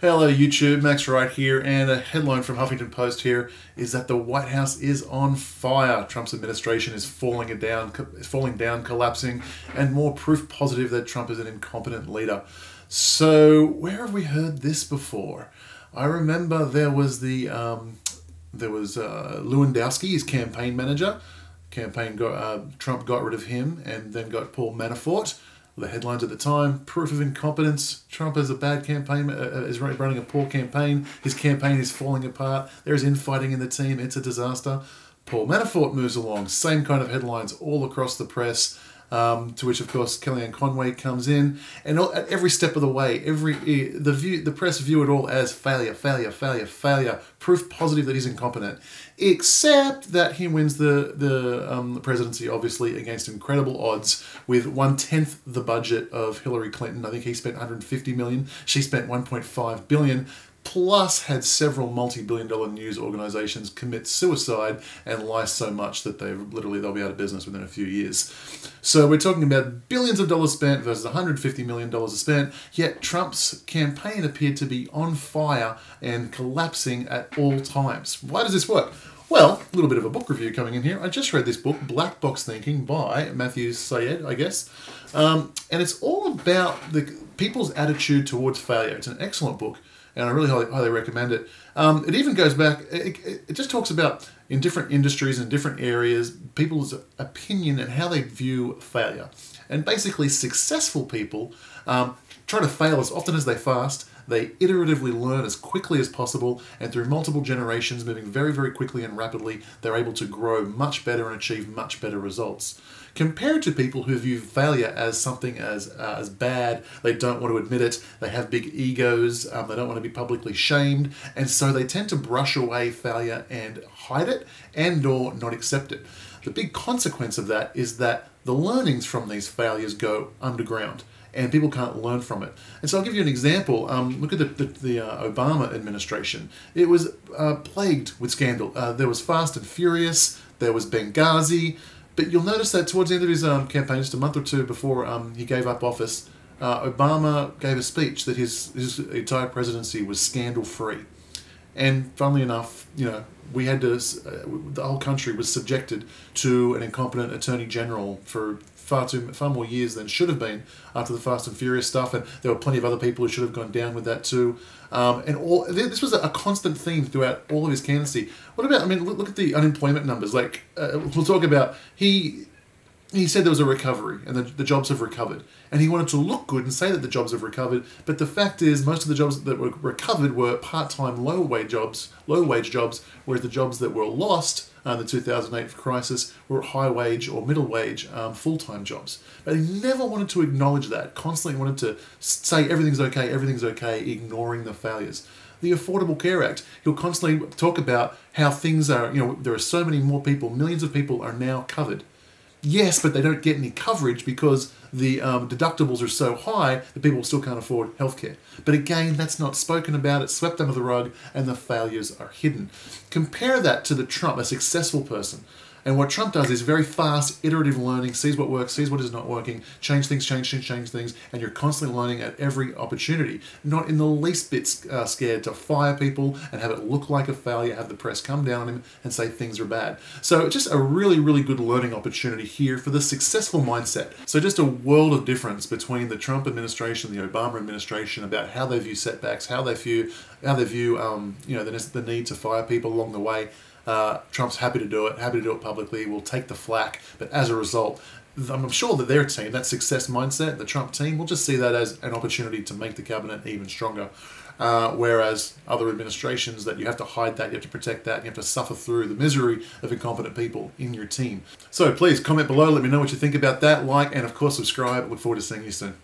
Hello YouTube, Max right here, and a headline from Huffington Post here is that the White House is on fire. Trump's administration is falling down, collapsing, and more proof positive that Trump is an incompetent leader. So where have we heard this before? I remember there was Lewandowski, his campaign manager. Trump got rid of him and then got Paul Manafort. The headlines at the time: proof of incompetence. Trump is a bad campaign, is running a poor campaign. His campaign is falling apart. There is infighting in the team. It's a disaster. Paul Manafort moves along. Same kind of headlines all across the press. To which, of course, Kellyanne Conway comes in, and at every step of the way, the press view it all as failure, proof positive that he's incompetent. Except that he wins the presidency, obviously, against incredible odds, with 1/10 the budget of Hillary Clinton. I think he spent $150 million. She spent $1.5 billion. Plus had several multi-billion-dollar news organizations commit suicide and lie so much that they'll be out of business within a few years. So we're talking about billions of dollars spent versus $150 million spent, yet Trump's campaign appeared to be on fire and collapsing at all times. Why does this work? Well, a little bit of a book review coming in here. I just read this book, Black Box Thinking, by Matthew Syed, I guess. And it's all about the people's attitude towards failure. It's an excellent book, and I really highly recommend it. It even goes back, it just talks about, in different industries and different areas, people's opinion and how they view failure. And basically, successful people try to fail as often as they fast. They iteratively learn as quickly as possible, and through multiple generations, moving very, very quickly and rapidly, they're able to grow much better and achieve much better results. Compared to people who view failure as something as bad, they don't want to admit it, they have big egos, they don't want to be publicly shamed, and so they tend to brush away failure and hide it and or not accept it. The big consequence of that is that the learnings from these failures go underground, and people can't learn from it. And so I'll give you an example. Look at the Obama administration. It was plagued with scandal. There was Fast and Furious, there was Benghazi, but you'll notice that towards the end of his campaign, just a month or two before he gave up office, Obama gave a speech that his entire presidency was scandal-free. And funnily enough, you know, we had to, the whole country was subjected to an incompetent attorney general for far more years than should have been after the Fast and Furious stuff, and there were plenty of other people who should have gone down with that too. This was a constant theme throughout all of his candidacy. What about, I mean, look at the unemployment numbers. Like, we'll talk about, he said there was a recovery and the jobs have recovered. And he wanted to look good and say that the jobs have recovered, but the fact is most of the jobs that were recovered were part-time, low-wage jobs, whereas the jobs that were lost in the 2008 crisis were high-wage or middle-wage full-time jobs. But he never wanted to acknowledge that, constantly wanted to say everything's okay, ignoring the failures. The Affordable Care Act, he'll constantly talk about how things are, you know, there are so many more people, millions of people are now covered. Yes, but they don't get any coverage because the deductibles are so high that people still can't afford healthcare. But again, that's not spoken about, it's swept under the rug, and the failures are hidden. Compare that to the Trump, a successful person. And what Trump does is very fast, iterative learning, sees what works, sees what is not working, change things, and you're constantly learning at every opportunity. Not in the least bit scared to fire people and have it look like a failure, have the press come down on him and say things are bad. So just a really, really good learning opportunity here for the successful mindset. So just a world of difference between the Trump administration, the Obama administration, about how they view setbacks, how they view you know, the need to fire people along the way. Trump's happy to do it publicly, will take the flack, but as a result, I'm sure that their team, that success mindset, the Trump team, will just see that as an opportunity to make the cabinet even stronger. Whereas other administrations, that you have to hide that, you have to protect that, you have to suffer through the misery of incompetent people in your team. So please comment below, let me know what you think about that, like, and of course subscribe. Look forward to seeing you soon.